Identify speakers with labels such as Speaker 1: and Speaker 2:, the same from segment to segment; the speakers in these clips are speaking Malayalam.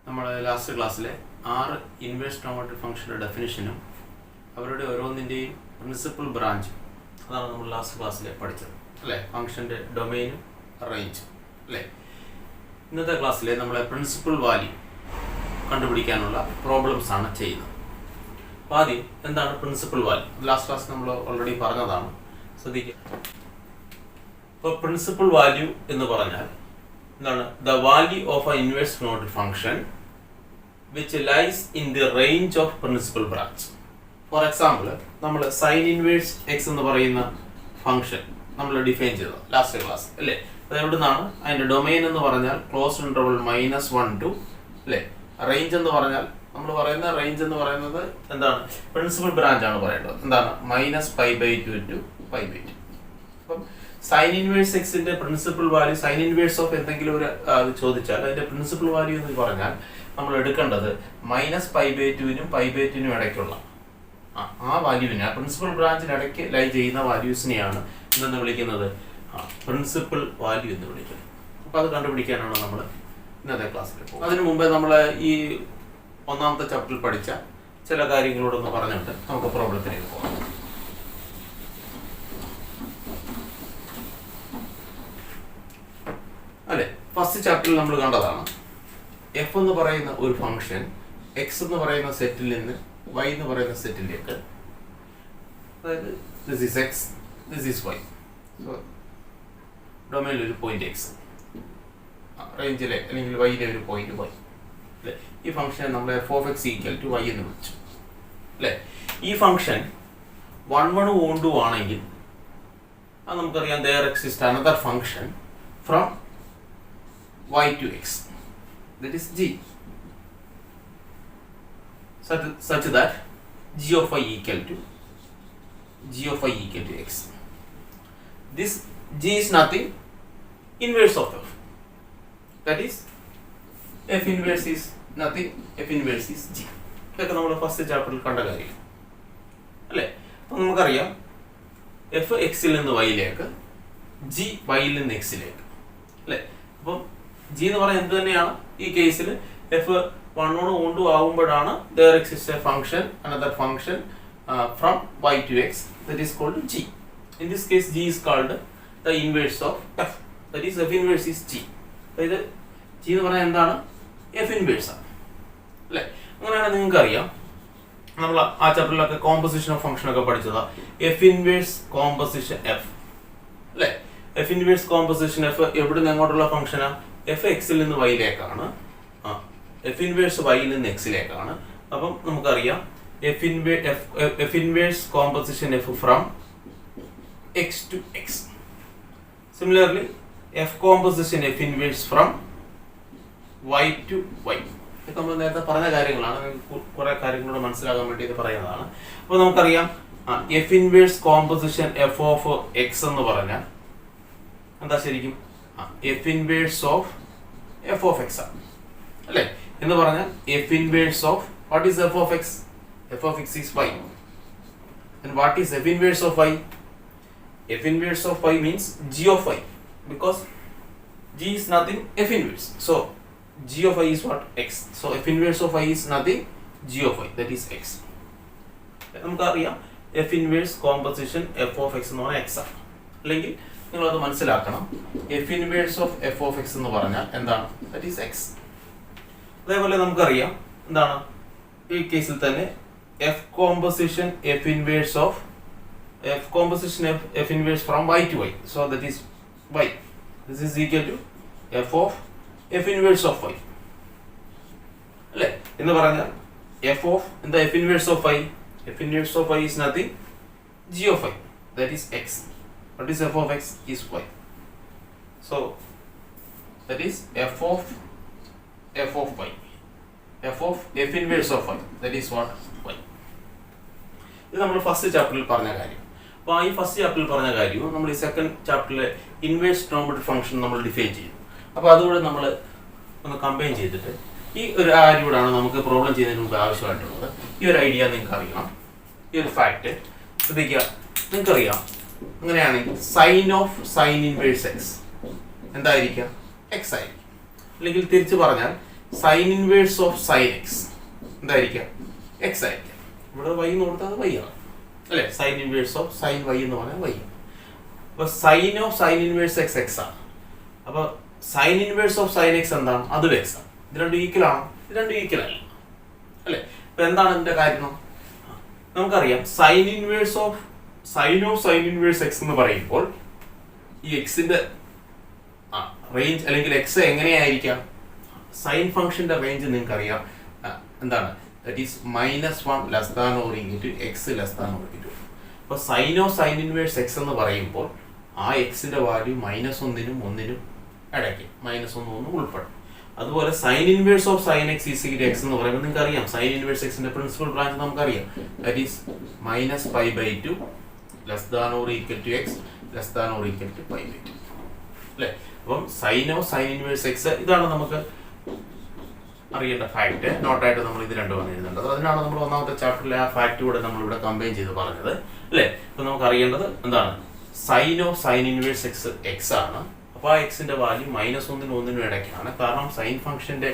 Speaker 1: നമ്മൾ ലാസ്റ്റ് ക്ലാസ്സിലെ 6 ഇൻവേഴ്സ് ട്രിഗണോമെട്രിക് ഫംഗ്ഷൻ്റെ ഡെഫിനിഷനും അവരുടെ ഓരോന്നിൻ്റെയും പ്രിൻസിപ്പൽ ബ്രാഞ്ചും അതാണ് നമ്മൾ ലാസ്റ്റ് ക്ലാസ്സിൽ പഠിച്ചത് അല്ലേ. ഫംഗ്ഷൻ്റെ ഡൊമൈനും റേഞ്ചും അല്ലേ. ഇന്നത്തെ ക്ലാസ്സിൽ നമ്മളെ പ്രിൻസിപ്പൽ വാല്യൂ കണ്ടുപിടിക്കാനുള്ള പ്രോബ്ലംസ് ആണ് ചെയ്യുന്നത്. അപ്പോൾ ആദ്യം എന്താണ് പ്രിൻസിപ്പൽ വാല്യൂ? ലാസ്റ്റ് ക്ലാസ് നമ്മൾ ഓൾറെഡി പറഞ്ഞതാണ്, ശ്രദ്ധിക്കുക. ഇപ്പോൾ പ്രിൻസിപ്പൽ വാല്യൂ എന്ന് പറഞ്ഞാൽ എന്താണ്? The value of a inverse trigonometric function which lies in the range of principal branch. For example, നമ്മൾ സൈൻ ഇൻവേഴ്സ് എക്സ് എന്ന് പറയുന്ന ഫംഗ്ഷൻ നമ്മൾ ഡിഫൈൻ ചെയ്തത് ലാസ്റ്റ് ക്ലാസ് അല്ലേ. അത് എവിടെ നിന്നാണ്? അതിൻ്റെ ഡൊമൈൻ എന്ന് പറഞ്ഞാൽ ക്ലോസ് ഇന്റർവൽ -1 to അല്ലേ. റേഞ്ച് എന്ന് പറഞ്ഞാൽ നമ്മൾ പറയുന്ന റേഞ്ച് എന്ന് പറയുന്നത് എന്താണ്? പ്രിൻസിപ്പൽ ബ്രാഞ്ച് ആണ് പറയേണ്ടത്. എന്താണ്? -π/2 to π/2. അപ്പം സൈൻ ഇൻവേഴ്സ് എക്സിന്റെ principal value, sign inverse of എന്തെങ്കിലും ഒരു ചോദിച്ചാൽ അതിന്റെ പ്രിൻസിപ്പൽ വാല്യൂ എന്ന് പറഞ്ഞാൽ നമ്മൾ എടുക്കേണ്ടത് -π/2നും π/2നും ഇടയ്ക്കുള്ള ആ വാല്യൂവിനെ, ആ പ്രിൻസിപ്പൽ ബ്രാഞ്ചിന് ഇടയ്ക്ക് ലൈ ചെയ്യുന്ന വാല്യൂസിനെയാണ് എന്തെന്ന് വിളിക്കുന്നത്? പ്രിൻസിപ്പൽ വാല്യൂ എന്ന് വിളിക്കുന്നത്. അപ്പോൾ അത് കണ്ടുപിടിക്കാനാണ് നമ്മൾ ഇന്നത്തെ ക്ലാസ്സിൽ പോകുന്നത്. അതിനു മുമ്പേ നമ്മൾ ഈ ഒന്നാമത്തെ ചാപ്റ്ററിൽ പഠിച്ച ചില കാര്യങ്ങളോടൊന്ന് പറഞ്ഞിട്ട് നമുക്ക് പ്രോബ്ലത്തിലേക്ക് പോകാം. അല്ലെ, ഫസ്റ്റ് ചാപ്റ്ററിൽ നമ്മൾ കണ്ടതാണ് എഫ് എന്ന് പറയുന്ന ഒരു ഫംഗ്ഷൻ എക്സ് എന്ന് പറയുന്ന സെറ്റിൽ നിന്ന് വൈ എന്ന് പറയുന്ന സെറ്റിലേക്ക്, അതായത് this is x, this is y, ഡൊമൈനിൽ ഒരു പോയിന്റ് എക്സ്, റേഞ്ചിലെ അല്ലെങ്കിൽ വൈയിലെ ഒരു പോയിന്റ് വൈ അല്ലെ. ഈ ഫംഗ്ഷൻ നമ്മൾ f(x) = y എന്ന് വിളിച്ചു അല്ലെ. ഈ ഫംഗ്ഷൻ 1 1 ആണെങ്കിൽ അത് നമുക്കറിയാം there exists another function from y to x, that is g, such that g of y equal to x. This g is nothing inverse of f, that is f inverse is nothing, f inverse is g. ഇതൊക്കെ നമ്മൾ ഫസ്റ്റ് ചാപ്റ്ററിൽ കണ്ട കാര്യം അല്ലേ. അപ്പം നമുക്കറിയാം എഫ് എക്സിൽ നിന്ന് വൈയിലേക്ക്, ജി വൈയിൽ നിന്ന് എക്സിലേക്ക് അല്ലേ. അപ്പം ജി എന്ന് പറയുന്നത് എന്ത് തന്നെയാണ്? ഈ കേസിൽ എഫ് 1 1 ആകുമ്പോഴാണ് there exists a function, another function from y to x, that is called g. In this case g is called the inverse of f, that is f inverse is g. അതായത് g എന്ന് പറഞ്ഞാൽ എന്താണ്? f inverse ആണ് അല്ലേ. അങ്ങനെയാണ് നിങ്ങൾക്ക് അറിയാം, നമ്മൾ ആ ചാപ്റ്ററിലൊക്കെ കോമ്പോസിഷൻ ഓഫ് ഫംഗ്ഷൻ ഒക്കെ പഠിച്ചതാ. എഫ് ഇൻവേഴ്സ് കോമ്പോസിഷൻ എഫ് അല്ലേ. എഫ് ഇൻവേഴ്സ് കോമ്പോസിഷൻ എഫ് എവിടെ നിന്ന് എങ്ങോട്ടുള്ള ഫംഗ്ഷനാ? എഫ് എക്സിൽ നിന്ന് വൈയിലേക്കാണ്, എഫ് ഇൻവേഴ്സ് വൈയിൽ നിന്ന് എക്സിലേക്കാണ്. അപ്പം നമുക്കറിയാം f inverse composition f from x to x. Similarly f composition f inverse from y to y. ഇതൊക്കെ നമ്മൾ നേരത്തെ പറഞ്ഞ കാര്യങ്ങളാണ്, കുറെ കാര്യങ്ങളോട് മനസ്സിലാകാൻ വേണ്ടി ഇത് പറയുന്നതാണ്. അപ്പോൾ നമുക്കറിയാം f inverse composition f of x എന്ന് പറഞ്ഞാൽ എന്താ ശരിക്കും? F inverse of f of x ആണ് അല്ലേ. എന്ന് പറഞ്ഞാൽ f inverse of what is f of x? F of x is y. And what is f inverse of y? F inverse of y means g of y, because g is nothing f inverse, so g of y is what? X. So f inverse of y is nothing g of y, that is x. നമുക്കറിയാം f inverse composition f of x എന്ന് പറഞ്ഞാൽ x ആണ്. അല്ലെങ്കിൽ നിങ്ങളത് മനസ്സിലാക്കണം, f inverse of f of x എന്ന് പറഞ്ഞാൽ എന്താണ്? that is x. അതേപോലെ നമുക്കറിയാം എന്താണ് ഈ കേസിൽ തന്നെ f composition f inverse of f composition f inverse from y to y, so that is y. This is equal to f of f inverse of y അല്ലേ. എന്ന് പറഞ്ഞാൽ f of എന്താ? f inverse of y. f inverse of y is nothing g of y, that is x. What is f of x? Is y. So that is f of y, f of f inverse of y, that is what? y. ഇത് നമ്മൾ ഫസ്റ്റ് ചാപ്റ്ററിൽ പറഞ്ഞ കാര്യം. അപ്പോൾ ഈ ഫസ്റ്റ് ചാപ്റ്ററിൽ പറഞ്ഞ കാര്യവും നമ്മൾ ഈ സെക്കൻഡ് ചാപ്റ്ററിലെ ഇൻവേഴ്സ് ട്രിഗണോമെട്രിക് ഫംഗ്ഷൻ നമ്മൾ ഡിഫൈൻ ചെയ്യും. അപ്പോൾ അതുകൂടെ നമ്മൾ ഒന്ന് കമ്പൈൻ ചെയ്തിട്ട് ഈ ഒരു കാര്യമാണ് നമുക്ക് പ്രോബ്ലം ചെയ്യുന്നതിന് മുമ്പ് ആവശ്യമായിട്ടുള്ളത്. ഈ ഒരു ഐഡിയ നിങ്ങൾക്ക് അറിയണം, ഈ ഒരു ഫാക്റ്റ് ശ്രദ്ധിക്കുക. നിങ്ങൾക്കറിയാം, അങ്ങനെയാണെങ്കിൽ സൈൻ ഇൻവേഴ്സ് എക്സ് എന്തായിരിക്കാം? എക്സ് ആയിരിക്കും. അല്ലെങ്കിൽ തിരിച്ചു പറഞ്ഞാൽ sine inverse of sine x എന്തായിരിക്കാം? എക്സ് ആയിരിക്കാം. ഇവിടെ വൈ എന്ന് കൊടുത്താൽ വൈ ആണ് അല്ലെ. Sine inverse of sine y എന്ന് പറഞ്ഞാൽ വൈ. അപ്പൊ sine of sine inverse x x ആണ്. അപ്പൊ sine inverse of sine x എന്താണ്? അതും എക്സ് ആണ്. ഇത് രണ്ടും ഈക്വൽ ആണോ? ഇത് രണ്ടും ഈക്വൽ അല്ല അല്ലെ. അപ്പൊ എന്താണ് ഇതിന്റെ കാര്യം? നമുക്കറിയാം sine of sine inverse X എന്ന് പറയുമ്പോൾ ഈ എക്സിന്റെ റേഞ്ച് അല്ലെങ്കിൽ എക്സ് എങ്ങനെയായിരിക്കാം? സൈൻ ഫംഗ്ഷന്റെ റേഞ്ച് നിങ്ങൾക്ക് അറിയാം എന്താണ്? That is -1 less than or equal to x less than or equal to. അപ്പോൾ സൈൻ ഓഫ് സൈൻ ഇൻവേഴ്സ് എക്സ് എന്ന് പറയുമ്പോൾ ആ എക്സിന്റെ വാല്യൂ -1നും 1നും ഇടയ്ക്ക് -1 ഉൾപ്പെടും. അതുപോലെ sine inverse of sine x is equal to x എന്ന് പറയുമ്പോൾ നിങ്ങൾക്ക് അറിയാം സൈൻ ഇൻവേഴ്സ് എക്സിന്റെ പ്രിൻസിപ്പൽ ബ്രാഞ്ച് നമുക്കറിയാം. That is -π/2 less than or equal to x less than or equal to π/2 അല്ലേ. അപ്പം sine of sine inverse x ഇതാണ് നമുക്ക് അറിയേണ്ട ഫാക്ട്. നോട്ടായിട്ട് നമ്മൾ ഇത് രണ്ടുമാണ് എഴുതേണ്ടത്. അതിനാണ് നമ്മൾ ഒന്നാമത്തെ ചാപ്റ്ററിലെ ആ ഫാക്ട് കൂടെ നമ്മളിവിടെ കമ്പൈൻ ചെയ്ത് പറഞ്ഞത് അല്ലേ. അപ്പൊ നമുക്ക് അറിയേണ്ടത് എന്താണ്? Sine of sine inverse x x ആണ്. അപ്പോൾ ആ എക്സിന്റെ വാല്യൂ -1നും 1നും ഇടയ്ക്കാണ്. കാരണം സൈൻ ഫംഗ്ഷന്റെ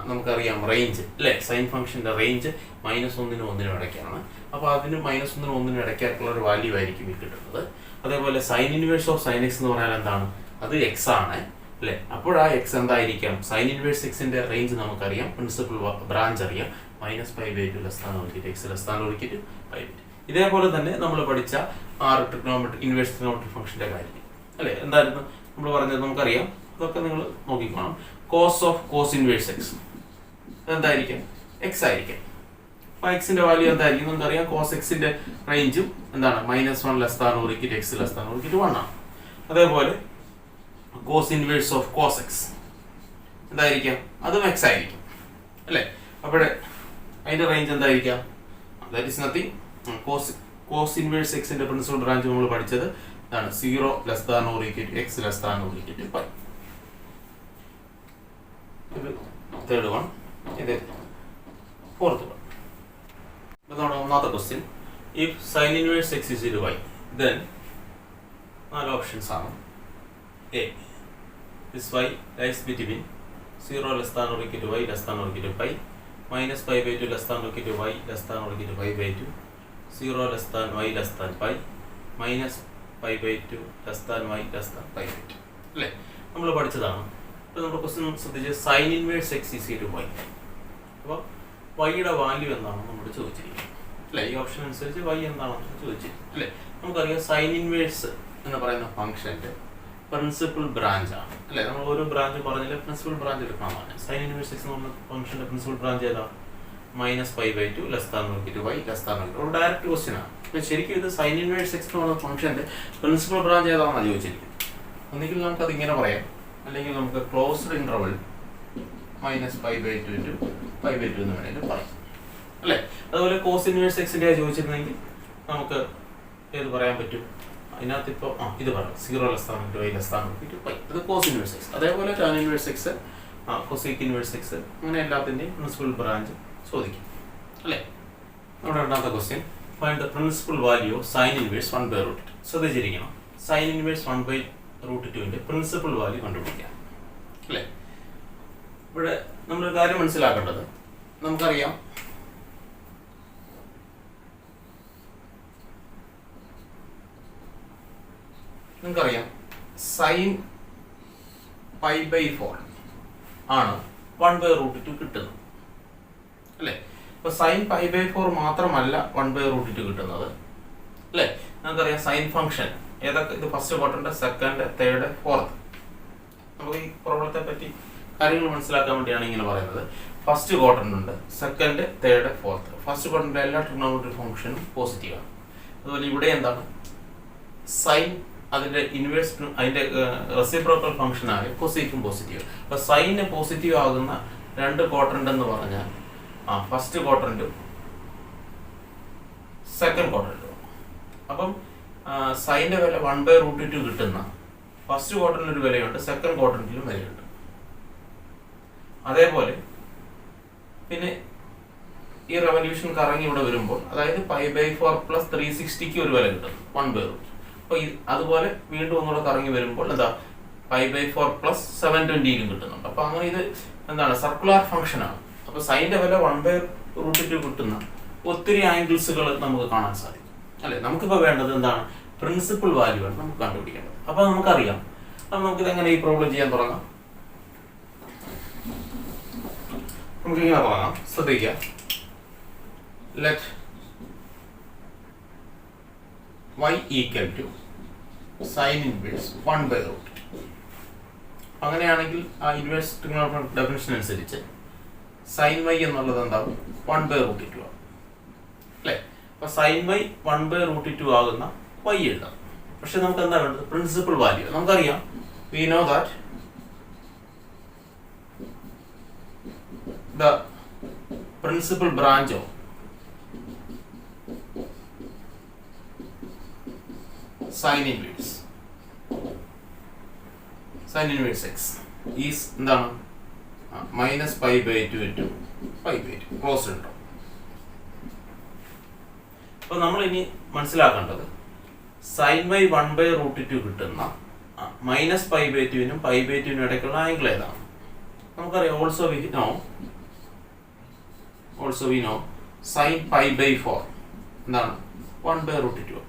Speaker 1: നമുക്കറിയാം റേഞ്ച് അല്ലേ. സൈൻ ഫംഗ്ഷന്റെ റേഞ്ച് -1നും 1നും ഇടയ്ക്കാണ്. അപ്പോൾ അതിന് -1നും 1നും ഇടയ്ക്കുള്ള ഒരു വാല്യൂ ആയിരിക്കും ഈ കിട്ടുന്നത്. അതേപോലെ sign inverse of sine X എന്ന് പറഞ്ഞാൽ എന്താണ്? അത് എക്സ് ആണ് അല്ലെ. അപ്പോൾ ആ എക്സ് എന്തായിരിക്കാം? സൈൻ ഇൻവേഴ്സ് എക്സിന്റെ റേഞ്ച് നമുക്കറിയാം, പ്രിൻസിപ്പൽ ബ്രാഞ്ച് അറിയാം, -π/2 less than or equal to x less than or equal to π/2. ഇതേപോലെ തന്നെ നമ്മൾ പഠിച്ച ഇൻവേഴ്സ് ട്രിഗണോമെട്രിക് ഫംഗ്ഷന്റെ കാര്യം അല്ലെ. എന്തായിരുന്നു നമ്മൾ പറഞ്ഞത്? നമുക്കറിയാം. അതൊക്കെ നിങ്ങൾ നോക്കിക്കോണം. Cos of cos inverse x എന്തായിരിക്കും? എക്സ് ആയിരിക്കും. അപ്പോൾ എക്സിന്റെ വാല്യൂ എന്തായിരിക്കും? നമുക്കറിയാം കോസ് എക്സിന്റെ റേഞ്ചും എന്താണ്? -1 less than or equal to x less than or equal to 1 ആണ്. അതേപോലെ cos inverse of cos x എന്തായിരിക്കാം? അതും എക്സ് ആയിരിക്കും അല്ലേ. അപ്പോൾ അതിന്റെ റേഞ്ച് എന്തായിരിക്കാം? That is nothing. Cos inverse എക്സിന്റെ പ്രിൻസിപ്പൽ ബ്രാഞ്ച് നമ്മൾ പഠിച്ചത് ഇതാണ് 0 less than or equal to x less than or equal to π. ഇത് തേർഡ് വൺ, ഇത് ഫോർത്ത് വൺ. ഇതാണ് ഒന്നാമത്തെ question. If sine inverse x is equal to y, then 4 options ആണ്. A. This y lies between 0 less than or equal to y less than or equal to pi, -π/2 less than or equal to y less than or equal to pi/2, 0 less than y less than pi, -π/2 less than y less than pi/2 അല്ലേ. നമ്മൾ പഠിച്ചതാണ്. ഇപ്പോൾ നമ്മുടെ ക്വസ്റ്റ്യൻ ശ്രദ്ധിച്ച് sine inverse x is equal to y. അപ്പോൾ വൈയുടെ വാല്യൂ എന്താണെന്ന് നമ്മൾ ചോദിച്ചിരിക്കും അല്ലേ. ഈ ഓപ്ഷൻ അനുസരിച്ച് y എന്താണെന്ന് ചോദിച്ചിരിക്കും അല്ലേ. നമുക്കറിയാം സൈൻ ഇൻവേഴ്സ് എന്ന് പറയുന്ന ഫംഗ്ഷന്റെ പ്രിൻസിപ്പൽ ബ്രാഞ്ച് ആണ് അല്ലെ. നമ്മൾ ഓരോ ബ്രാഞ്ച് പറഞ്ഞാൽ പ്രിൻസിപ്പൽ ബ്രാഞ്ച് എടുക്കണമെന്നാണ്. സൈൻ ഇൻവേഴ്സ് എക്സ് എന്ന് പറഞ്ഞ ഫംഗ്ഷന്റെ പ്രിൻസിപ്പൽ ബ്രാഞ്ച് ഏതാ? -π/2 less than or equal to y less than or equal to. ഒരു ഡയറക്റ്റ് ക്വസ്റ്റ്യൻ ആണ്. അപ്പോൾ ശരിക്കും ഇത് സൈൻ ഇൻവേഴ്സ് എക്സ് എന്ന് പറഞ്ഞ ഫംഗ്ഷന്റെ പ്രിൻസിപ്പൽ ബ്രാഞ്ച് ഏതാണെന്നാണ് ചോദിച്ചിരിക്കുന്നത്. ഒന്നുകിൽ നമുക്ക് അത് ഇങ്ങനെ പറയാം, അല്ലെങ്കിൽ നമുക്ക് ക്ലോസ്ഡ് ഇന്റർവൽ -π/2 ടു π/2 എന്ന് വേണമെങ്കിൽ പറയാം അല്ലേ. അതുപോലെ കോസ് ഇൻവേഴ്സ് എക്സിന്റെ ചോദിച്ചിരുന്നെങ്കിൽ നമുക്ക് ഏത് പറയാൻ പറ്റും? അതിനകത്ത് ഇപ്പോൾ ഇത് പറയാം 0 less than or y less than or equal to π. ഇത് കോസ് ഇൻവേഴ്സ് എക്സ്. അതേപോലെ tan inverse x, cosec inverse x, അങ്ങനെ എല്ലാത്തിൻ്റെയും പ്രിൻസിപ്പൽ ബ്രാഞ്ച് ചോദിക്കും അല്ലേ. നമ്മുടെ രണ്ടാമത്തെ question, find the principal value of sign inverse 1/√2. ശ്രദ്ധിച്ചിരിക്കണം. സൈൻ ഇൻവേഴ്സ് 1/√2ന്റെ പ്രിൻസിപ്പൽ വാല്യൂ കണ്ടുപിടിക്കാം അല്ലേ. ഇവിടെ നമ്മളൊരു കാര്യം മനസ്സിലാക്കേണ്ടത്, നമുക്കറിയാം സൈൻ π/4 ആണ് 1/√2 കിട്ടുന്നത് അല്ലേ. അപ്പൊ സൈൻ π/4 മാത്രമല്ല 1/√2 കിട്ടുന്നത് അല്ലേ. നമുക്കറിയാം സൈൻ ഫംഗ്ഷൻ ഏതൊക്കെ? ഇത് first quadrant, second, third, fourth. നമുക്ക് ഈ പ്രോബ്ലത്തെ പറ്റി കാര്യങ്ങൾ മനസ്സിലാക്കാൻ വേണ്ടിയാണ് ഇങ്ങനെ പറയുന്നത്. ഫസ്റ്റ് ക്വാഡ്രന്റ് ഉണ്ട്, second, third, fourth. First quadrant എല്ലാ ട്രിഗണോമെട്രിക് ഫംഗ്ഷനും പോസിറ്റീവാണ്. അതുപോലെ ഇവിടെ എന്താണ്? സൈൻ അതിന്റെ ഇൻവേഴ്സ്, അതിന്റെ റെസിപ്രോക്കൽ ഫംഗ്ഷൻ ആയ കൊസീക്കും പോസിറ്റീവ്. അപ്പൊ സൈന് പോസിറ്റീവ് ആകുന്ന രണ്ട് ക്വാഡ്രന്റ് എന്ന് പറഞ്ഞാൽ ഫസ്റ്റ് ക്വാഡ്രന്റും സെക്കൻഡ് ക്വാഡ്രന്റും. അപ്പം സൈന്റെ വില 1/√2 കിട്ടുന്ന ഫസ്റ്റ് ക്വാഡ്രന്റിൽ ഒരു വിലയുണ്ട്, സെക്കൻഡ് ക്വാഡ്രന്റിലും വിലയുണ്ട്. അതേപോലെ പിന്നെ ഈ റെവല്യൂഷൻ കറങ്ങി ഇവിടെ വരുമ്പോൾ, അതായത് π/4 + 360ക്ക് ഒരു വില കിട്ടും 1/√2. അപ്പോൾ അതുപോലെ വീണ്ടും ഒന്നുകൂടെ കറങ്ങി വരുമ്പോൾ എന്താ? π/4 പ്ലസ് 720 കിട്ടുന്നുണ്ട്. അപ്പോൾ അങ്ങനെ ഇത് എന്താണ് സർക്കുലർ ഫംഗ്ഷൻ ആണ്. അപ്പോൾ സൈൻ്റെ വില 1/√2 കിട്ടുന്ന ഒത്തിരി ആംഗിൾസുകൾ നമുക്ക് കാണാൻ സാധിക്കും അല്ലേ. നമുക്കിപ്പോൾ വേണ്ടത് എന്താണ്? പ്രിൻസിപ്പൽ വാല്യൂ ആണ് നമുക്ക് കണ്ടുപിടിക്കേണ്ടത്. അപ്പോൾ നമുക്കറിയാം. അപ്പോൾ നമുക്കിത് എങ്ങനെ ഈ പ്രോബ്ലം ചെയ്യാൻ തുടങ്ങാം? നമുക്കിങ്ങനെ തുടങ്ങാം. ശ്രദ്ധിക്കുക. Let y equal to sine inverse 1/√2. അങ്ങനെയാണെങ്കിൽ ആ ഇൻവേഴ്സ് ട്രിഗണോമെട്രിക് ഡെഫിനിഷൻ അനുസരിച്ച് സൈൻ y എന്നുള്ളത് എന്താവും? 1/√2 ആവും അല്ലേ. അപ്പോൾ സൈൻ y 1/√2 ആകുന്ന y എഴുതാം. പക്ഷെ നമുക്ക് എന്താ വേണ്ടത്? Principal value. നമുക്കറിയാം, we know that the principal branch of sin inverse x is എന്താണ്? -π/2 into π/2 ക്ലോസ് ഉണ്ടോ? അപ്പോൾ നമ്മൾ ഇനി മനസ്സിലാക്കേണ്ടത് സൈൻ y 1/√2 കിട്ടുന്ന -π/2നും π/2നും ഇടയ്ക്കുള്ള ആംഗിൾ ഏതാണ്? നമുക്കറിയാം. ഓൾസോ വി നോ സൈൻ π/4 എന്താണ്? 1/√2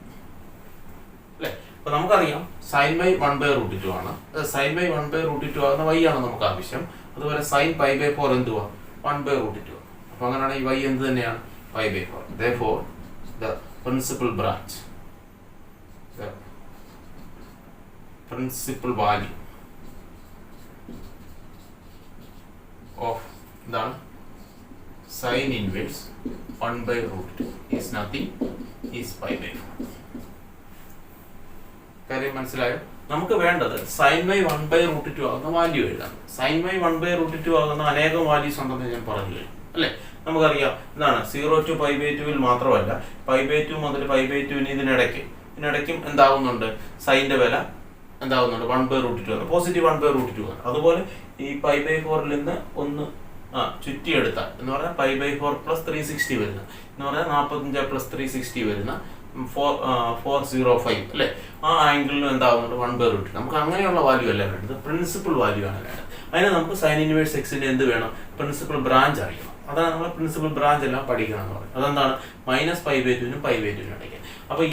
Speaker 1: അല്ലേ. അപ്പോൾ നമുക്കറിയാം സൈൻ y 1/√2 ആണ്. സൈൻ y 1/√2 ആകുന്ന y ആണ് നമുക്ക് ആവശ്യം. അതുപോലെ സൈൻ π/4 എന്തുവാ? 1/√2. അപ്പോൾ അങ്ങനെയാണെങ്കിൽ y എന്ത് തന്നെയാണ്? π/4. Therefore the principal branch, the principal value of the sin inverse 1/√2 is nothing, is π/4. കാര്യം മനസ്സിലായോ? നമുക്ക് വേണ്ടത് സൈൻ y 1/√2 ആകുന്ന വാല്യൂ എഴുതാം. സൈൻ y 1/√2 ആകുന്ന അനേകം വാല്യൂസ് ഉണ്ടെന്ന് ഞാൻ പറഞ്ഞു കഴിഞ്ഞു അല്ലേ. നമുക്കറിയാം എന്താണ്? 0 to π/2 മാത്രമല്ല, π/2 മുതൽ π/2 ഇതിനിടയ്ക്കും എന്താവുന്നുണ്ട്? സൈൻ്റെ വില എന്താവുന്നുണ്ട്? 1/√2 ആണ്. പോസിറ്റീവ് 1/√2 ആണ്. അതുപോലെ ഈ π/4 നിന്ന് ഒന്ന് ചുറ്റിയെടുത്താൽ എന്ന് പറഞ്ഞാൽ π/4 പ്ലസ് 360 വരുന്ന എന്ന് പറഞ്ഞാൽ 45 പ്ലസ് 360 വരുന്ന 405 അല്ലേ. ആ ആംഗിളിൽ എന്താവുന്നുണ്ട്? 1/√2. നമുക്ക് അങ്ങനെയുള്ള വാല്യൂ അല്ല വേണ്ടത്, പ്രിൻസിപ്പൽ വാല്യൂ ആണ് വേണ്ടത്. അതിന് നമുക്ക് സൈൻ ഇൻവേഴ്സ് എക്സിന്റെ എന്ത് വേണം? പ്രിൻസിപ്പൽ ബ്രാഞ്ച് അറിയണം. അതാണ് നമ്മൾ പ്രിൻസിപ്പൽ ബ്രാഞ്ച് എല്ലാം പഠിക്കണം എന്ന് പറയുന്നത്. അതെന്താണ്? -π/2നും π/2നും ഇടയ്ക്ക്. അപ്പോൾ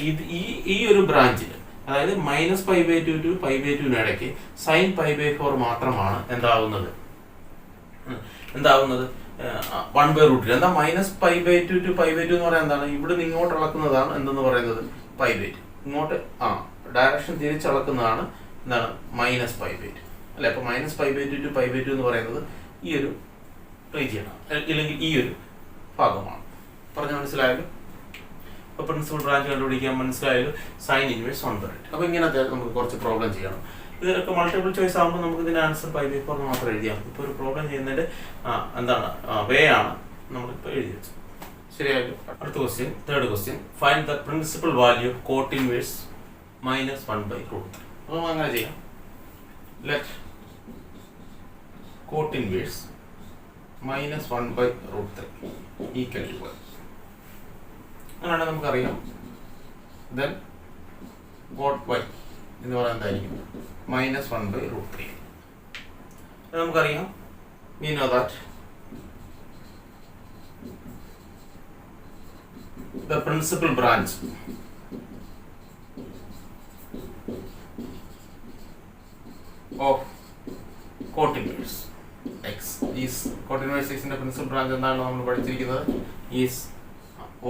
Speaker 1: ഈ ഒരു ബ്രാഞ്ചിൽ, അതായത് -π/2 to π/2 ഇടയ്ക്ക് സൈൻ π/4 മാത്രമാണ് എന്താവുന്നത്? 1/√2. എന്താ -π/2 to π/2 എന്ന് പറയാൻ എന്താണ്? ഇവിടെ നിന്ന് ഇങ്ങോട്ട് അളക്കുന്നതാണ് എന്തെന്ന് പറയുന്നത്? π/2. ഇങ്ങോട്ട് ഡയറക്ഷൻ തിരിച്ചളക്കുന്നതാണ് എന്താണ്? -π/2 അല്ലെ. അപ്പോൾ -π/2 to π/2 എന്ന് പറയുന്നത് ഈ ഒരു റീജിയനാണ്, അല്ലെങ്കിൽ ഈ ഒരു ഭാഗമാണ്. പറഞ്ഞ മനസ്സിലായല്ലോ? അപ്പോൾ പ്രിൻസിപ്പൽ ബ്രാഞ്ച് കണ്ടുപിടിക്കാൻ മനസ്സിലായല്ലോ. Sine inverse 1/2. അപ്പോൾ ഇങ്ങനത്തെ നമുക്ക് കുറച്ച് പ്രോബ്ലം ചെയ്യണം. ഇതിലൊക്കെ മൾട്ടിപ്പിൾ ചോയ്സ് ആകുമ്പോൾ നമുക്ക് ഇതിന്റെ ആൻസർ π/4 മാത്രം എഴുതിയാൽ മതി. ഇപ്പോൾ ഒരു പ്രോബ്ലം ചെയ്യുന്നതിന്റെ എന്താണ് വേ ആണ് നമ്മളിപ്പോൾ എഴുതി വെച്ചത്. ശരിയായല്ലോ? അടുത്ത question, third question. Find the principal value of cot inverse -1/√3. അപ്പോൾ അങ്ങനെ ചെയ്യാം. Let cot inverse -1/√3 equal to 1. അങ്ങനെയാണെങ്കിൽ നമുക്കറിയാം ദെൻ കോട്ട് y എന്ന് പറയുന്നത് എന്തായിരിക്കും? -1/√3. നമുക്കറിയാം we know that the principal branch of cot inverse x is cot inverse x ന്റെ പ്രിൻസിപ്പൽ ബ്രാഞ്ച് എന്താണ് നമ്മൾ പഠിച്ചിരിക്കുന്നത്? Is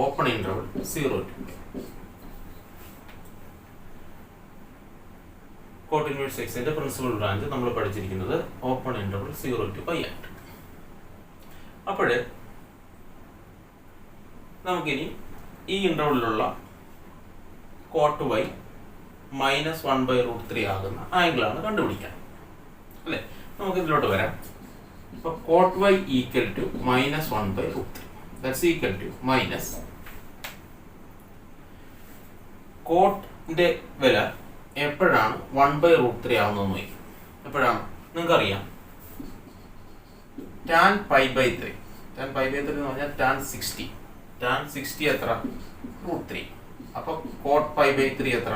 Speaker 1: open interval 0 to cot inverse എക്സിന്റെ പ്രിൻസിപ്പൽ ബ്രാഞ്ച് നമ്മൾ പഠിച്ചിരിക്കുന്നത് ഓപ്പൺ ഇന്റർവൽ 0 to π ആയിട്ട്. അപ്പോൾ നമുക്കിനി ഈ ഇന്റർവെല്ലിലുള്ള കോട്ട് y -1/√3 ആകുന്ന ആംഗിളാണ് കണ്ടുപിടിക്കാൻ അല്ലേ. നമുക്ക് ഇതിലോട്ട് വരാം. അപ്പോൾ cot y equal to -1/√3. That's equal to minus കോട്ടിന്റെ വില എപ്പോഴാണ് 1/√3 ആവുന്നത് നോക്കി. എപ്പോഴാണ്? നിങ്ങൾക്കറിയാം tan π/3. tan π/3 എന്ന് പറഞ്ഞാൽ tan 60. tan 60 എത്ര? √3. അപ്പോൾ cot π/3 എത്ര?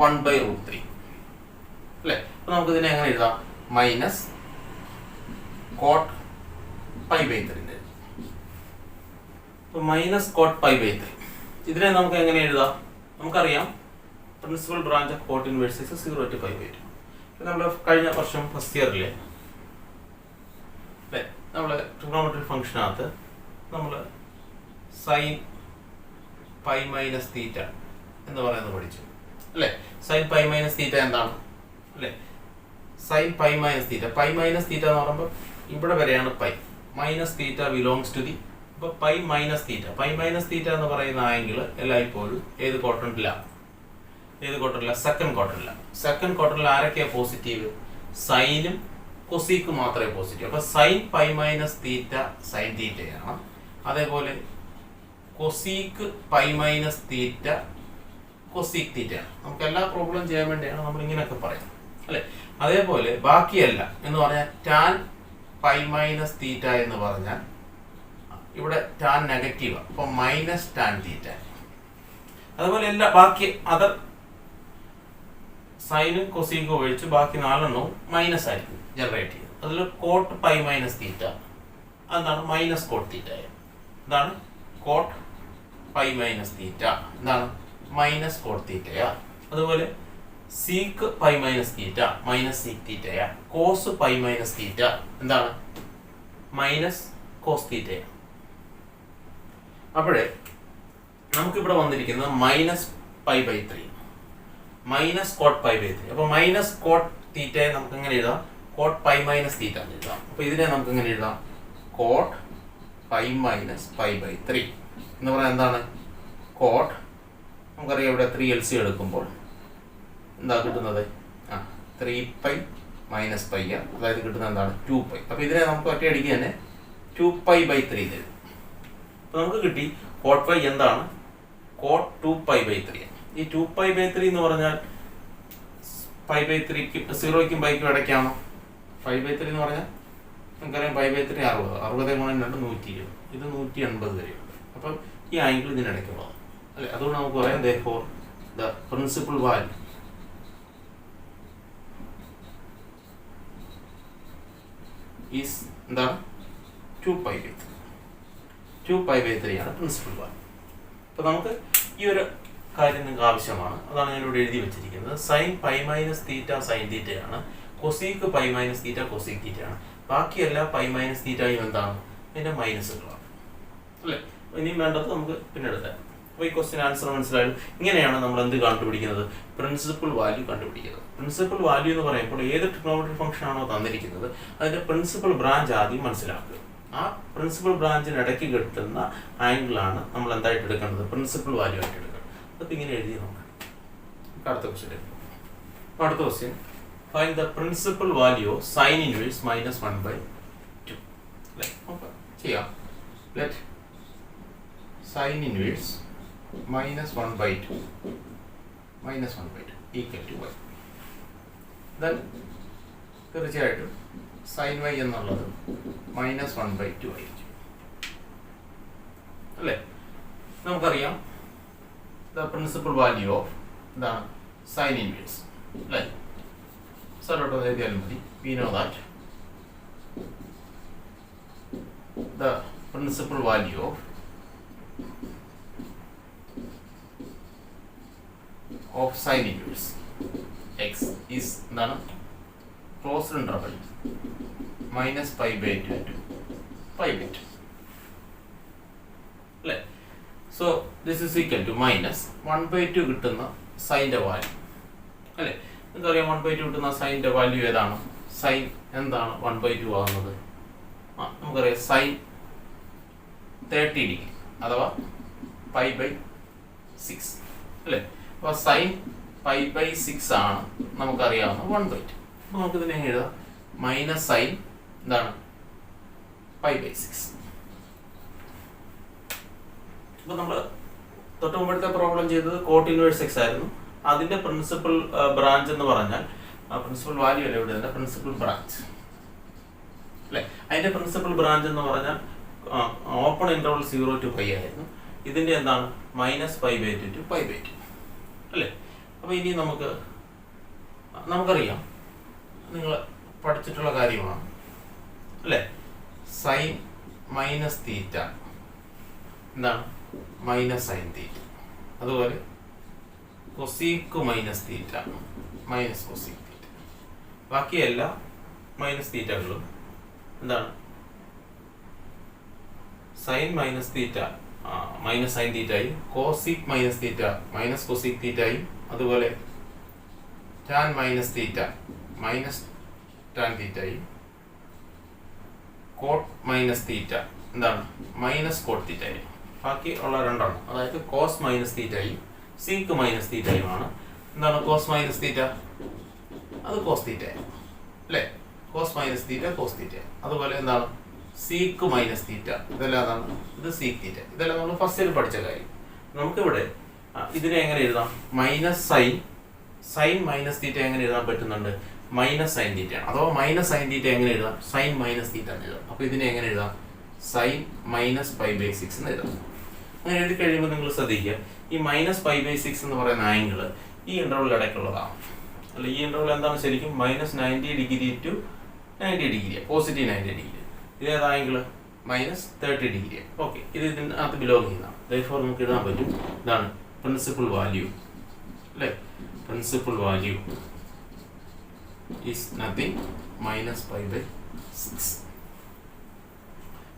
Speaker 1: 1/√3. അല്ലേ? അപ്പോൾ നമുക്കിതിനെ എങ്ങനെ എഴുതാം? Minus cot pi by 3. അപ്പോൾ മൈനസ് കോട്ട് പൈ ബൈ 3 ഇതിനെ നമുക്ക് എങ്ങനെ എഴുതാം? നമുക്കറിയാം principal branch of cot inverse 0 to pi by 2. നമ്മൾ കഴിഞ്ഞ വർഷം ഫസ്റ്റ് ഇയറിലെ അല്ലേ നമ്മൾ ട്രിഗണോമെട്രി ഫംഗ്ഷനകത്ത് നമ്മൾ സൈൻ പൈ മൈനസ് തീറ്റ എന്ന് പറയുന്നത് പഠിച്ചു അല്ലേ? സൈൻ പൈ മൈനസ് തീറ്റ എന്താണ് അല്ലേ? സൈൻ പൈ മൈനസ് തീറ്റ എന്ന് പറയുമ്പോൾ ഇവിടെ വരെയാണ് pi minus theta belongs to the. അപ്പോൾ പൈ മൈനസ് തീറ്റ എന്ന് പറയുന്ന ആംഗിൾ എല്ലായ്പ്പോഴും ഏത് ക്വാഡ്രന്റിലാണ്? സെക്കൻഡ് ക്വാഡ്രന്റിൽ ആരൊക്കെയാണ് പോസിറ്റീവ്? സൈനും കൊസീക്കും മാത്രമേ പോസിറ്റീവ്. അപ്പോൾ sign pi minus theta sine തീറ്റയാണ്. അതേപോലെ കൊസീക്ക് പൈ മൈനസ് തീറ്റ കൊസീക് തീറ്റയാണ്. നമുക്ക് എല്ലാ പ്രോബ്ലം ചെയ്യാൻ വേണ്ടിയാണ് നമ്മൾ ഇങ്ങനെയൊക്കെ പറയുന്നത് അല്ലേ? അതേപോലെ ബാക്കിയല്ല എന്ന് പറഞ്ഞാൽ ടാൻ പൈ മൈനസ് തീറ്റ എന്ന് പറഞ്ഞാൽ ഇവിടെ ടാൻ നെഗറ്റീവാണ്. അപ്പോൾ മൈനസ് ടാൻ തീറ്റ. അതുപോലെ എല്ലാ ബാക്കി അതർ സൈനും കൊസീക്കും ഒഴിച്ച് ബാക്കി 4 മൈനസ് ആയിരിക്കും ജനറേറ്റ് ചെയ്യുന്നത്. അതിൽ കോട്ട് പൈ മൈനസ് തീറ്റ എന്താണ്? Minus cot theta. എന്താണ്? കോട്ട് പൈ മൈനസ് തീറ്റ എന്താണ്? മൈനസ് കോട്ട് തീറ്റയാ. അതുപോലെ sec pi minus theta minus sec തീറ്റയാ. കോസ് പൈ മൈനസ് തീറ്റ എന്താണ്? മൈനസ് കോസ് തീറ്റയാ. അപ്പോഴേ നമുക്കിവിടെ വന്നിരിക്കുന്നത് minus pi by 3 minus cot pi by 3. അപ്പോൾ മൈനസ് കോട്ട് തീറ്റയെ നമുക്ക് എങ്ങനെ എഴുതാം? കോട്ട് പൈ മൈനസ് തീറ്റ എന്ന് എഴുതാം. അപ്പോൾ ഇതിനെ നമുക്ക് എങ്ങനെ എഴുതാം? Cot pi minus pi by 3 എന്ന് പറയാൻ എന്താണ്? കോട്ട് നമുക്കറിയാം ഇവിടെ 3 എടുക്കുമ്പോൾ എന്താ കിട്ടുന്നത്? 3 പൈ മൈനസ് പൈ, അതായത് കിട്ടുന്നത് എന്താണ്? 2 പൈ. അപ്പോൾ ഇതിനെ നമുക്ക് ഒറ്റയടിക്ക് തന്നെ 2 പൈ ബൈ 3 എന്ന് എഴുതും. അപ്പോൾ നമുക്ക് കിട്ടി കോട്ട് പൈ എന്താണ്? Cot 2 pi by 3. ഈ 2 പൈ ബൈ 3 എന്ന് പറഞ്ഞാൽ പൈ ബൈ 3ക്കും 0ക്കും പൈക്കും ഇടയ്ക്കാണോ? പൈ ബൈ 3 എന്ന് പറഞ്ഞാൽ നമുക്കറിയാം പൈ ബൈ 3 60 ഗുണം 2 120, ഇത് 180 വരെയുണ്ട്. അപ്പം ഈ ആംഗിൾ ഇതിനിടയ്ക്കുള്ളതാണ് അല്ലേ? അതുകൊണ്ട് നമുക്ക് പറയാം therefore the principal value is എന്താണ്? 2 പൈ ബൈ 3. 2 പൈ ബൈ 3 ആണ് പ്രിൻസിപ്പൽ വാല്യൂ. അപ്പോൾ നമുക്ക് ഈ ഒരു കാര്യം നിങ്ങൾക്ക് ആവശ്യമാണ്. അതാണ് ഞാനിവിടെ എഴുതി വെച്ചിരിക്കുന്നത്. Sine pi minus theta sine തീറ്റയാണ്. Cosec pi minus theta cosec തീറ്റയാണ്. ബാക്കിയെല്ലാം പൈ മൈനസ് തീറ്റയും എന്താണ്? അതിൻ്റെ മൈനസുകളാണ് അല്ലേ? ഇനിയും വേണ്ടത് നമുക്ക് പിന്നെ എടുക്കാം. അപ്പോൾ ഈ ക്വസ്റ്റ്യൻ ആൻസർ മനസ്സിലായാലും ഇങ്ങനെയാണ് നമ്മൾ എന്ത് കണ്ടുപിടിക്കുന്നത്? പ്രിൻസിപ്പൽ വാല്യൂ കണ്ടുപിടിക്കുന്നത്. പ്രിൻസിപ്പൽ വാല്യൂ എന്ന് പറയുമ്പോൾ ഏത് ട്രിഗണോമെട്രി ഫംഗ്ഷൻ ആണോ തന്നിരിക്കുന്നത് അതിൻ്റെ പ്രിൻസിപ്പൽ ബ്രാഞ്ച് ആദ്യം മനസ്സിലാക്കുക. ആ പ്രിൻസിപ്പൽ ബ്രാഞ്ചിന് ഇടയ്ക്ക് കിട്ടുന്ന ആംഗിളാണ് നമ്മൾ എന്തായിട്ട് എടുക്കേണ്ടത്? പ്രിൻസിപ്പൽ വാല്യൂ ആയിട്ട് എടുക്കുക. അതൊക്കെ ഇങ്ങനെ എഴുതി നോക്കാം. അടുത്ത ക്വസ്റ്റ്യൻ. അടുത്ത question, find the principal value of sign inverse minus 1/2 അല്ലേ? നോക്കാം, ചെയ്യാം. Let sine inverse minus 1/2 equal to y. Then തീർച്ചയായിട്ടും സൈൻ y എന്നുള്ളത് മൈനസ് 1/2 ആയിരിക്കും അല്ലേ? നമുക്കറിയാം the principal value of the sin inverse അല്ലേ? സലോട്ട് എഴുതിയാൽ മതി. we know that the principal value of sin inverse x is എന്താണ്? closed interval minus pi by 2 to pi by 2 അല്ലേ? So this is equal to minus 1/2 കിട്ടുന്ന സൈൻ്റെ വാല്യൂ അല്ലേ? നമുക്കറിയാം 1/2 കിട്ടുന്ന സൈൻ്റെ വാല്യൂ ഏതാണ്? സൈൻ എന്താണ് 1/2 ആകുന്നത്? നമുക്കറിയാം സൈൻ 30 ഡിഗ്രി അഥവാ പൈ ബൈ 6 അല്ലേ? അപ്പോൾ സൈൻ പൈ ബൈ 6 ആണ് നമുക്കറിയാവുന്ന 1/2. അപ്പോൾ നമുക്കിതിനെ എഴുതാം മൈനസ് സൈൻ എന്താണ്? Pi by 6. അപ്പോൾ നമ്മൾ തൊട്ട് മുമ്പത്തെ പ്രോബ്ലം ചെയ്തത് കോട്ട് ഇൻവേഴ്സ് എക്സ് ആയിരുന്നു. അതിൻ്റെ പ്രിൻസിപ്പൽ ബ്രാഞ്ച് എന്ന് പറഞ്ഞാൽ പ്രിൻസിപ്പൽ വാല്യൂ അല്ല ഇവിടെ, അതിൻ്റെ പ്രിൻസിപ്പൽ ബ്രാഞ്ച് അല്ലേ? അതിൻ്റെ പ്രിൻസിപ്പൽ ബ്രാഞ്ച് എന്ന് പറഞ്ഞാൽ ഓപ്പൺ ഇൻ്റർവൽ 0 to π ആയിരുന്നു. ഇതിൻ്റെ എന്താണ്? Minus pi by 2 to pi by 2 അല്ലേ? അപ്പോൾ ഇനി നമുക്ക് നമുക്കറിയാം, നിങ്ങൾ പഠിച്ചിട്ടുള്ള കാര്യമാണ് അല്ലേ, സൈൻ മൈനസ് തീറ്റ എന്താണ് മൈനസ് സൈൻ തീറ്റ. അതുപോലെ cosec minus theta minus cosec theta. ബാക്കി എല്ലാ മൈനസ് തീറ്റകളും എന്താണ് sine minus theta minus sine തീറ്റയും, cosec minus theta minus cosec തീറ്റയും, അതുപോലെ tan minus theta minus tan തീറ്റയും, കോട്ട് മൈനസ് തീറ്റ എന്താണ് മൈനസ് കോട്ട് തീറ്റയും. ബാക്കി ഉള്ള രണ്ടെണ്ണം, അതായത് കോസ് മൈനസ് തീറ്റയും സീക്ക് മൈനസ് തീറ്റയുമാണ്. എന്താണ് കോസ് മൈനസ് തീറ്റ? അത് കോസ് തീറ്റ അല്ലേ, cos minus theta cos theta. അതുപോലെ എന്താണ് സീക്ക് മൈനസ് തീറ്റ, ഇതെല്ലാം എന്താണ് ഇത് സീക്ക് തീറ്റ. ഇതെല്ലാം നമ്മൾ ഫസ്റ്റിൽ പഠിച്ച കാര്യം. നമുക്കിവിടെ ഇതിനെ എങ്ങനെ എഴുതാം? Minus sine, sine minus theta എങ്ങനെ എഴുതാൻ പറ്റുന്നുണ്ട്? മൈനസ് സൈൻ തീറ്റ ആണ്. അഥവാ മൈനസ് സൈൻ തീറ്റ എങ്ങനെ എഴുതാം? സൈൻ മൈനസ് തീറ്റ എന്ന് എഴുതാം. അപ്പോൾ ഇതിനെ എങ്ങനെ എഴുതാം? സൈൻ മൈനസ് 5/6 എന്ന് എഴുതാം. അങ്ങനെ എഴുതി കഴിയുമ്പോൾ നിങ്ങൾ ശ്രദ്ധിക്കുക, ഈ മൈനസ് 5/6 എന്ന് പറയുന്ന ആംഗിൾ ഈ ഇന്റർവെൽ ഇടയ്ക്കുള്ളതാണ്. അല്ല, ഈ ഇന്റർവെൽ എന്താണ് ശരിക്കും? Minus 90 degree to 90 degree, positive 90 degree. ഇത് ഏതാ ആംഗിൾ? Minus 30 degree. ഓക്കെ, ഇത് ഇതിനകത്ത് ബിലോങ് ചെയ്യുന്നതാണ്. ദെയർഫോർ നമുക്ക് എഴുതാൻ പറ്റും ഇതാണ് പ്രിൻസിപ്പൽ വാല്യൂ അല്ലേ. Principal value is nothing minus 5/6.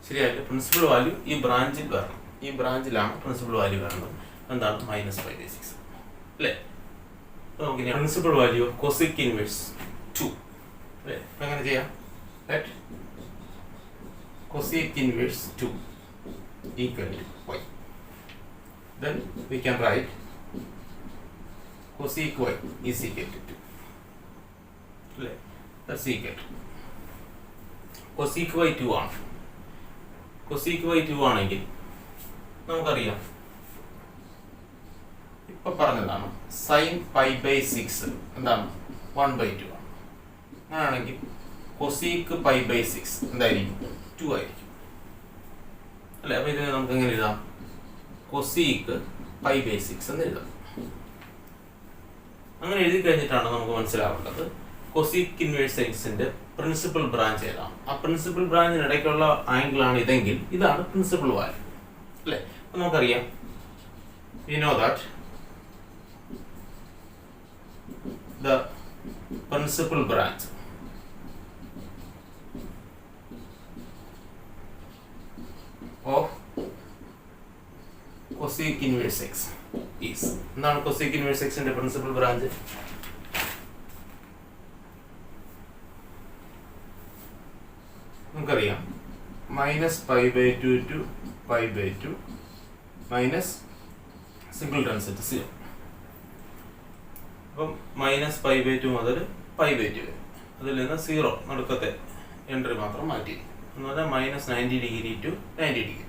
Speaker 1: ശരിയല്ലേ? പ്രിൻസിപ്പൽ വാല്യൂ ഈ ബ്രാഞ്ചിൽ വരണം, ഈ ബ്രാഞ്ചിലാണ് പ്രിൻസിപ്പൽ വാല്യൂ വരുന്നത്. എന്താണ്? മൈനസ് 5/6 അല്ലേ. നമുക്ക് principal value of cosec inverse 2 അല്ലേ. അപ്പം എങ്ങനെ ചെയ്യാം? Cosec inverse 2 equal to y. Then we can write cosec y is equal to 2. That's equal to cosec y 2 ആണ്. cosec y 2 ആണെങ്കിൽ നമുക്കറിയാം, ഇപ്പൊ പറഞ്ഞതാണ് sin π/6 എന്താണ് 1/2 ആണ്. അങ്ങനെയാണെങ്കിൽ കൊസീക്ക് π/6 എന്തായിരിക്കും? 2 ആയിരിക്കും അല്ലെ. അപ്പൊ ഇതിനെ നമുക്ക് എങ്ങനെ എഴുതാം? കൊസീക്ക് π/6 എന്ന് എഴുതാം. അങ്ങനെ എഴുതി കഴിഞ്ഞിട്ടാണ് നമുക്ക് മനസ്സിലാവേണ്ടത് കൊസീക്ക് ഇൻവേഴ്സ് എക്സിന്റെ പ്രിൻസിപ്പൽ ബ്രാഞ്ച് ഏതാണ്. ആ പ്രിൻസിപ്പൽ ബ്രാഞ്ചിന് ഇടയ്ക്കുള്ള ആംഗിൾ ആണ് ഇതെങ്കിൽ ഇതാണ് പ്രിൻസിപ്പൽ വാല്യൂ അല്ലെ. അപ്പൊ നമുക്കറിയാം, we know that the principal branch of cosec inverse x is എന്താണ് cosec inverse x ന്റെ പ്രിൻസിപ്പൽ ബ്രാഞ്ച്? നമുക്കറിയാം -π/2 to π/2 minus singleton set 0. അപ്പം -π/2 മുതൽ π/2 വരെ, അതിൽ നിന്ന് 0 നടുക്കത്തെ എൻട്രി മാത്രം മാറ്റി. എന്ന് പറഞ്ഞാൽ -90 ഡിഗ്രി ടു 90 ഡിഗ്രി,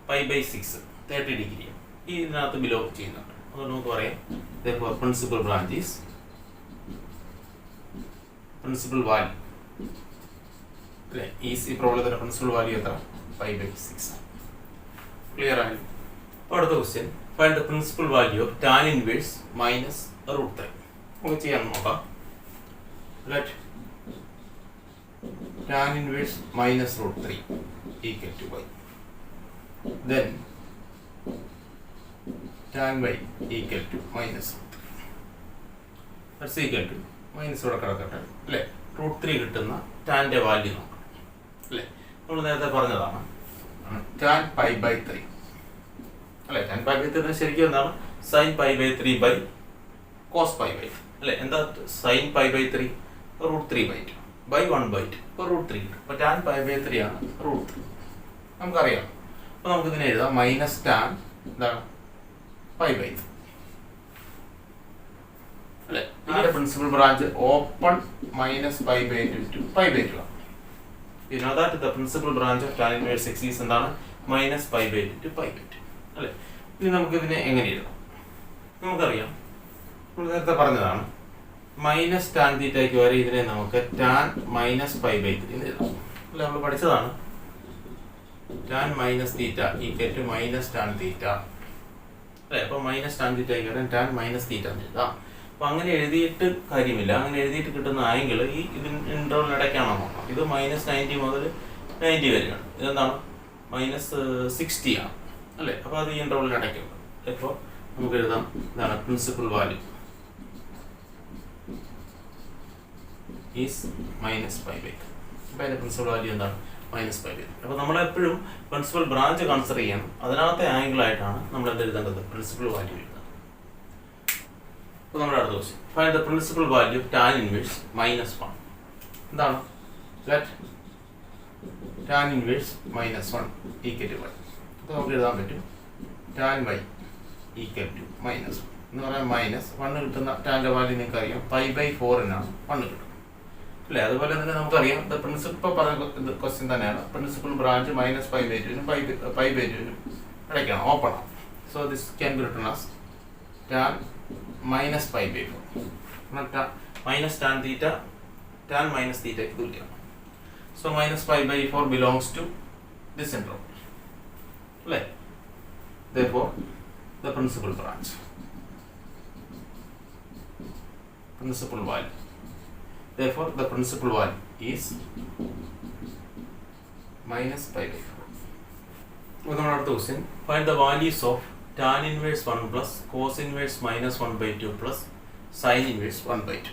Speaker 1: π/6 30 ഡിഗ്രി ഈ ഇതിനകത്ത് ബിലോങ് ചെയ്യുന്നുണ്ട്. അതുകൊണ്ട് നമുക്ക് പറയാം principal branch is principal value അല്ലെ. ഈ പ്രോബ്ലത്തിന്റെ പ്രിൻസിപ്പൽ വാല്യൂ എത്ര? 5/6. ക്ലിയർ ആണ്? അടുത്ത question, find the principal value of tan inverse minus √3. നമുക്ക് ചെയ്യാൻ നോക്കാം. Let tan inverse minus √3 equal to y. Then tan y equal to minus √3. That's equal to minus ഇവിടെ കിടക്കട്ടെ അല്ലേ. √3 കിട്ടുന്ന ടാൻ്റെ വാല്യൂ നോക്കാം അല്ലേ. നമ്മൾ നേരത്തെ പറഞ്ഞതാണ് tan π/3 അല്ലേ. tan π/3 ശരിക്കും എന്താണ്? sin π/3 by cos π/3 അല്ലേ. എന്താ sin π/3? √3/2 by 1/2 ഇപ്പോൾ √3. അപ്പോൾ tan π/3 ആണ് √3 നമുക്കറിയാം. അപ്പോൾ നമുക്ക് ഇതിനെ എഴുതാം മൈനസ് ടാൻ എന്താണ് π/3 അല്ലേ. ഇതിന്റെ പ്രിൻസിപ്പൽ ബ്രാഞ്ച് ഓപ്പൺ -π/2 to π/2 ആണ്. You know that the principal branch of tan inverse x is എന്താണ്? -π/2 to π/2 അല്ലേ. ഇനി നമുക്ക് ഇതിനെ എങ്ങനെ എഴുതാം? നമുക്കറിയാം, നമ്മൾ നേരത്തെ പറഞ്ഞതാണ് മൈനസ് ടാൻ തീറ്റയ്ക്ക് വരെ ഇതിനെ നമുക്ക് ടാൻ -π/3 എന്ന് എഴുതാം അല്ലെ. നമ്മൾ പഠിച്ചതാണ് tan minus theta equal to minus tan theta അല്ലെ. അപ്പോൾ മൈനസ് ടാൻ തീറ്റയ്ക്ക് വരെ ടാൻ മൈനസ് തീറ്റ എന്ന് എഴുതാം. അപ്പോൾ അങ്ങനെ എഴുതിയിട്ട് കാര്യമില്ല. അങ്ങനെ എഴുതിയിട്ട് കിട്ടുന്ന ആംഗിൾ ഈ ഇതിന് ഇൻ്റർവെലിനിടയ്ക്കാണോ നോക്കണം. ഇത് -90 മുതൽ 90 വരെയാണ്. ഇതെന്താണ് -60 ആണ് അല്ലേ. അപ്പോൾ അത് ഈ ഇൻ്റർവെലിനിടയ്ക്കുണ്ട്. ഇപ്പോൾ നമുക്ക് എഴുതാം ഇതാണ് പ്രിൻസിപ്പൽ വാല്യൂ ഈസ് -π/2. അപ്പോൾ അതിൻ്റെ പ്രിൻസിപ്പൽ വാല്യൂ എന്താണ് -π/2. അപ്പോൾ നമ്മളെപ്പോഴും പ്രിൻസിപ്പൽ ബ്രാഞ്ച് കൺസിഡർ ചെയ്യണം. അതിനകത്തെ ആംഗിളായിട്ടാണ് നമ്മൾ എന്ത് എഴുതേണ്ടത്, പ്രിൻസിപ്പൽ വാല്യൂ എഴുതുന്നത്. അപ്പോൾ നമ്മുടെ അടുത്ത question, find the principal value tan inverse -1. എന്താണ് let tan inverse -1 equal to y. അപ്പോൾ നമുക്ക് എഴുതാൻ പറ്റും tan y ഈക്വൽ ടു -1 എന്ന് പറയാൻ -1 കിട്ടുന്ന ടാൻ്റെ വാല്യൂ നിങ്ങൾക്ക് അറിയാം π/4 1 കിട്ടും അല്ലേ. അതുപോലെ തന്നെ നമുക്കറിയാം പ്രിൻസിപ്പൽ പറഞ്ഞ ക്വസ്റ്റ്യൻ തന്നെയാണ്. പ്രിൻസിപ്പൽ ബ്രാഞ്ച് -π/2 π/2 ഇടയ്ക്കാണ്, ഓപ്പൺ ആണ്. So this can be written as tan -π/4 tan θ tan -θ തുല്യമാണ്. So -π/4 belongs to this interval അല്ലേ. therefore the principal branch principal value therefore the principal value is -π/4. അപ്പോൾ നമ്മുടെ അടുത്ത question, find the values of tan inverse 1 plus cos inverse -1/2 plus sin inverse 1/2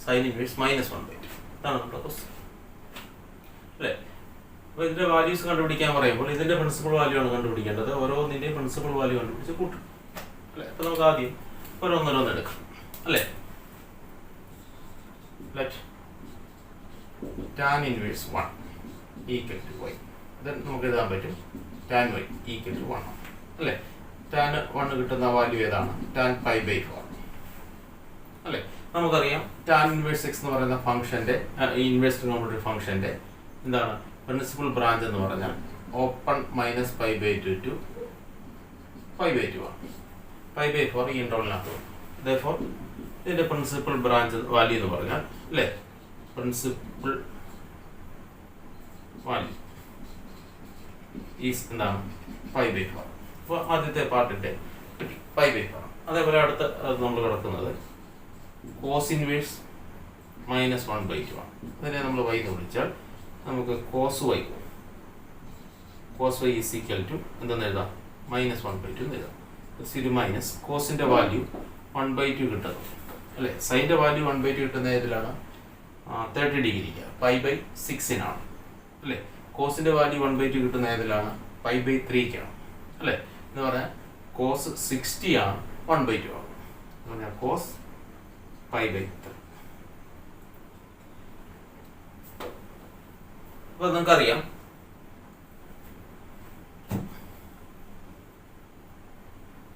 Speaker 1: sin inverse -1/2. ഇതാണ് നമ്മുടെ ക്വസ്റ്റ്യൻ അല്ലേ. അപ്പോൾ ഇതിൻ്റെ വാല്യൂസ് കണ്ടുപിടിക്കാൻ പറയുമ്പോൾ ഇതിൻ്റെ പ്രിൻസിപ്പൽ വാല്യൂ ആണ് കണ്ടുപിടിക്കേണ്ടത്. ഓരോന്നിൻ്റെയും പ്രിൻസിപ്പൽ വാല്യൂ കണ്ടുപിടിച്ച് കൂട്ടും അല്ലേ. അപ്പോൾ നമുക്ക് ആദ്യം ഓരോന്നോരോന്ന് എടുക്കാം അല്ലേ. Let tan inverse 1 equal to y. ഇത് നമുക്ക് എഴുതാൻ പറ്റും tan y ഈക്വൽ ടു 1 അല്ലേ. tan 1 കിട്ടുന്ന വാല്യൂ ഏതാണ്, tan π/4 അല്ലേ. നമുക്കറിയാം tan ഇൻവേഴ്സ് x എന്ന് പറയുന്ന ഫംഗ്ഷൻ്റെ ഇൻവേഴ്സ് ട്രിഗണോമെട്രിക് ഫംഗ്ഷൻ്റെ എന്താണ് പ്രിൻസിപ്പൽ ബ്രാഞ്ച് എന്ന് പറഞ്ഞാൽ ഓപ്പൺ -π/2 ടു π/2 ആണ്. π/4 ഈ ഇൻ്റർവെലിനകത്ത്. therefore ഇതിൻ്റെ പ്രിൻസിപ്പൽ ബ്രാഞ്ച് വാല്യൂ എന്ന് പറഞ്ഞാൽ അല്ലേ, പ്രിൻസിപ്പൽ വാല്യൂ ഈസ് എന്താണ് π/4. അപ്പോൾ ആദ്യത്തെ പാർട്ടിൻ്റെ π/4. അതേപോലെ അടുത്ത നമ്മൾ കിടക്കുന്നത് cos ഇൻവേഴ്സ് -1/2 ആണ്. അതിനെ നമ്മൾ y എന്ന് വിളിച്ചാൽ നമുക്ക് cos y is equal to എന്തെന്ന് എഴുതാം -1/2 എന്ന് എഴുതാം. ഒരു മൈനസ് കോസിൻ്റെ വാല്യൂ 1/2 കിട്ടുന്നത് അല്ലേ. സൈൻ്റെ വാല്യൂ 1/2 കിട്ടുന്ന ഏതിലാണ്, 30 ഡിഗ്രിക്ക് π/6 അല്ലേ. കോസിൻ്റെ വാല്യൂ 1/2 കിട്ടുന്ന ഏതിലാണ്, π/3 അല്ലേ. എന്ന് പറഞ്ഞാൽ cos 60 ആണ് 1/2 ആണ്. എന്ന് പറഞ്ഞാൽ cos π/3. അപ്പോൾ നിങ്ങൾക്കറിയാം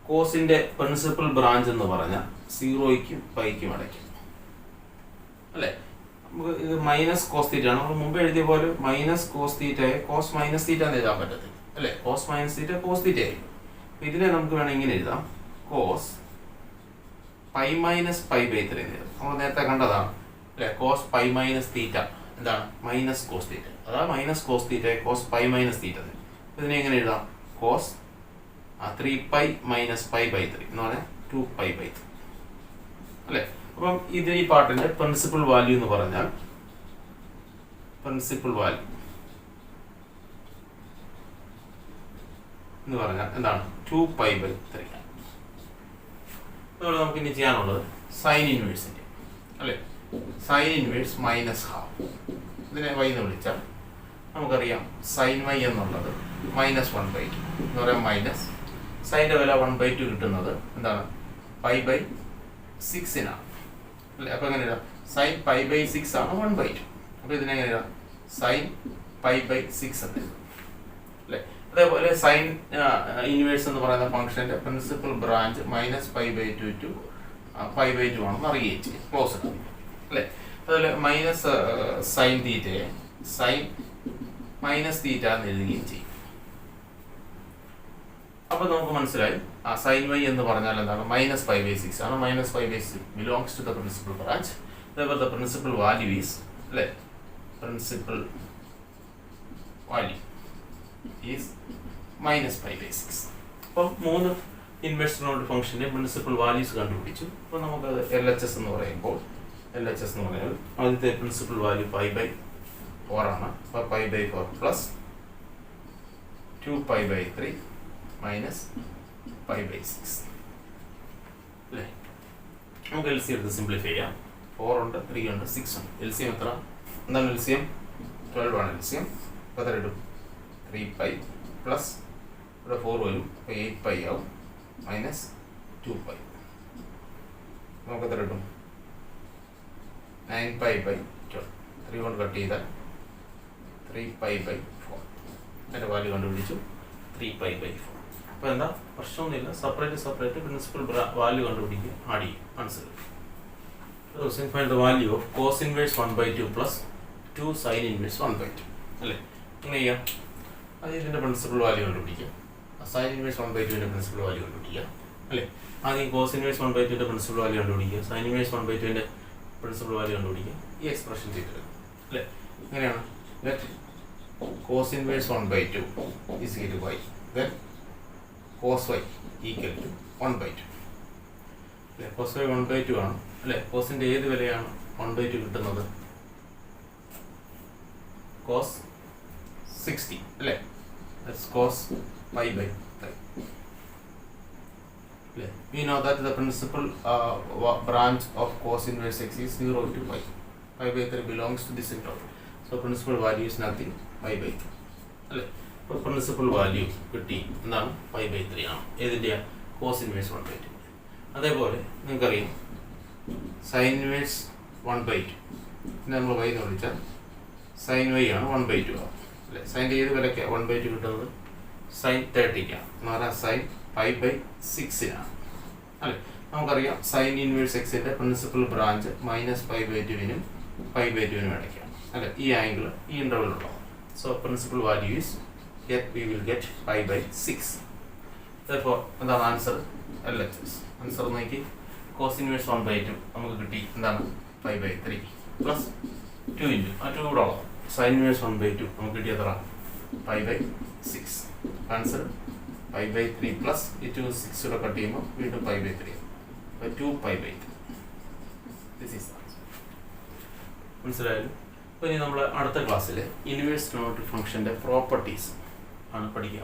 Speaker 1: കോസിൻ്റെ പ്രിൻസിപ്പൽ ബ്രാഞ്ച് എന്ന് പറഞ്ഞാൽ 0യ്ക്കും πയ്ക്കും ഇടയ്ക്കും അല്ലേ. നമുക്ക് ഇത് -cos θ ആണ്. നമ്മൾ മുമ്പ് എഴുതിയ പോലെ -cos θയെ cos θ എന്ന് എഴുതാൻ പറ്റത്തില്ല അല്ലേ. cos θ cos θ ആയിരിക്കും. അപ്പോൾ ഇതിനെ നമുക്ക് വേണമെങ്കിൽ ഇങ്ങനെ എഴുതാം cos π - π/3 എന്ന് എഴുതാം. നമ്മൾ നേരത്തെ കണ്ടതാണ് അല്ലേ. cos π - θ എന്താണ് -cos θ. അതാ -cos θയെ cos π - θ. ഇതിനെ എങ്ങനെ എഴുതാം, cos 3π - π/3 എന്ന് പറഞ്ഞാൽ 2π/3 അല്ലേ. അപ്പം ഇത് ഈ പാർട്ടിൻ്റെ പ്രിൻസിപ്പൽ വാല്യൂ എന്ന് പറഞ്ഞാൽ എന്താണ് 2π/3. അതുപോലെ നമുക്ക് ഇനി ചെയ്യാനുള്ളത് സൈൻ ഇൻവേഴ്സിൻ്റെ അല്ലേ. സൈൻ ഇൻവേഴ്സ് -12 ഇതിനെ y എന്ന് വിളിച്ചാൽ നമുക്കറിയാം sin y എന്നുള്ളത് -1/2 എന്ന് പറയാം. മൈനസ് സൈൻ്റെ വില 1/2 കിട്ടുന്നത് എന്താണ് π/6 അല്ലേ. അപ്പോൾ എങ്ങനെ എഴുതാം, sin π/6 ആണ് 1/2. അപ്പോൾ ഇതിനെങ്ങനെ എഴുതാം, sin π/6 എന്ന് എഴുതാം അല്ലേ. അതേപോലെ സൈൻ ഇൻവേഴ്സ് എന്ന് പറയുന്ന ഫംഗ്ഷൻ്റെ പ്രിൻസിപ്പൽ ബ്രാഞ്ച് -π/2 ടു π/2 ആണെന്ന് അറിയുകയും ചെയ്യും, ക്ലോസ് അല്ലേ. അതുപോലെ sin θയെ sin θ എന്ന് എഴുതുകയും ചെയ്യും. അപ്പോൾ നമുക്ക് മനസ്സിലായി sin y എന്ന് പറഞ്ഞാൽ എന്താണ് -π/6 ആണ്. -π/6 belongs to the principal branch. അതേപോലെ ദ പ്രിൻസിപ്പൽ വാല്യൂ ഈസ് അല്ലേ, പ്രിൻസിപ്പൽ വാല്യൂ ഈസ് -π/6. അപ്പം 3 ഇൻവേഴ്സ് ട്രിഗണോമെട്രിക് ഫംഗ്ഷൻ്റെ പ്രിൻസിപ്പൽ വാല്യൂസ് കണ്ടുപിടിച്ചു. അപ്പോൾ നമുക്കത് LHS എന്ന് പറയുമ്പോൾ LHS എന്ന് പറയുന്നത് ആദ്യത്തെ പ്രിൻസിപ്പൽ വാല്യൂ π/4 ആണ്. അപ്പോൾ π/4 പ്ലസ് 2π/3 മൈനസ് π/6 അല്ലേ. നമുക്ക് LCM എടുത്ത് സിംപ്ലിഫൈ ചെയ്യാം. 4 ഉണ്ട്, 3 ഉണ്ട്, 6 ഉണ്ട്. LCM എത്ര? എന്താണ് LCM? 12 ആണ് LCM. അപ്പോൾ എത്ര ഇടും? 3π പ്ലസ് ഇവിടെ 4 വരും, അപ്പോൾ 8π ആവും, മൈനസ് 2π. നമുക്ക് എത്ര ഇടും? 9π/12. 3 കൊണ്ട് കട്ട് ചെയ്താൽ 3π/4. അതിൻ്റെ വാല്യൂ കണ്ടുപിടിച്ചു, 3π/4. അപ്പോൾ എന്താ പ്രശ്നമൊന്നുമില്ല, സെപ്പറേറ്റ് പ്രിൻസിപ്പൽ വാല്യൂ കണ്ടുപിടിക്കുക, ആഡ് ചെയ്യും, answer. Find the value of cos inverse 1/2 plus 2 sin inverse 1/2 അല്ലേ. ഇങ്ങനെ ചെയ്യാം. അത് ഇതിൻ്റെ പ്രിൻസിപ്പൽ വാല്യൂ കണ്ടുപിടിക്കുക, sin ഇൻവേഴ്സ് 1/2ൻ്റെ പ്രിൻസിപ്പൽ വാല്യൂ കണ്ടുപിടിക്കുക അല്ലേ. ആദ്യം cos ഇൻവേഴ്സ് 1/2ൻ്റെ പ്രിൻസിപ്പൽ വാല്യൂ കണ്ടുപിടിക്കുക, sin ഇൻവേഴ്സ് 1/2ൻ്റെ പ്രിൻസിപ്പൽ വാല്യൂ കണ്ടുപിടിക്കുക, ഈ എക്സ്പ്രഷൻ ചെയ്തത് അല്ലേ. ഇങ്ങനെയാണ്. Let cos inverse 1/2 is equal to y, then cos y equal to 1/2 അല്ലേ. cos y 1/2 ആണ് അല്ലേ. കോസിൻ്റെ ഏത് വിലയാണ് 1/2 കിട്ടുന്നത്? cos 60 അല്ലേ. that's cos π/3 അല്ലേ. we know that the principal branch of cos inverse x is 0 to π. π/3 belongs to this interval, so principal value is nothing, π/3 അല്ലേ. അപ്പോൾ പ്രിൻസിപ്പൽ വാല്യൂ കിട്ടി, എന്താണ്? π/3 ആണ്. ഏതിൻ്റെ? cos inverse 1/2. അതേപോലെ നിങ്ങൾക്കറിയാം sin ഇൻവേഴ്സ് 1/2 പിന്നെ നമ്മൾ y എന്ന് വിളിച്ചാൽ sin y ആണ് 1/2 ആവും അല്ലേ. സൈൻ്റെ ഏത് വിലയ്ക്കാണ് 1/2 കിട്ടുന്നത്? sin 30ക്കാണ്, എന്ന് പറഞ്ഞാൽ sin π/6 അല്ലേ. നമുക്കറിയാം sin ഇൻവേഴ്സ് എക്സിൻ്റെ പ്രിൻസിപ്പൽ ബ്രാഞ്ച് മൈനസ് π/2നും π/2നും ഇടയ്ക്കാണ് അല്ലേ. ഈ ആംഗിൾ ഈ ഇൻ്റർവെലുള്ള, so principal value is we will get π/6. therefore എന്താണ് ആൻസർ? LHS. ആൻസർ നോക്കി, cos ഇൻവേഴ്സ് 1/2 നമുക്ക് കിട്ടി, എന്താണ്? π/3 പ്ലസ് 2 ഇൻറ്റു ആ 2 കൂടെ ഉള്ളത് sin ഇൻവേഴ്സ് 1/2 നമുക്ക് കിട്ടിയ എത്ര? π/6. ആൻസർ π/3 പ്ലസ് ഈ 2 6 കൂടെ കട്ട് ചെയ്യുമ്പോൾ വീണ്ടും π/3, അപ്പോൾ 2π/3. This is answer. മനസ്സിലായാലും. അപ്പോൾ ഇനി നമ്മൾ അടുത്ത ക്ലാസ്സിൽ ഇൻവേഴ്സ് ട്രിഗണോമെട്രിക് ഫംഗ്ഷൻ്റെ പ്രോപ്പർട്ടീസ് ആണ് പഠിക്കുക.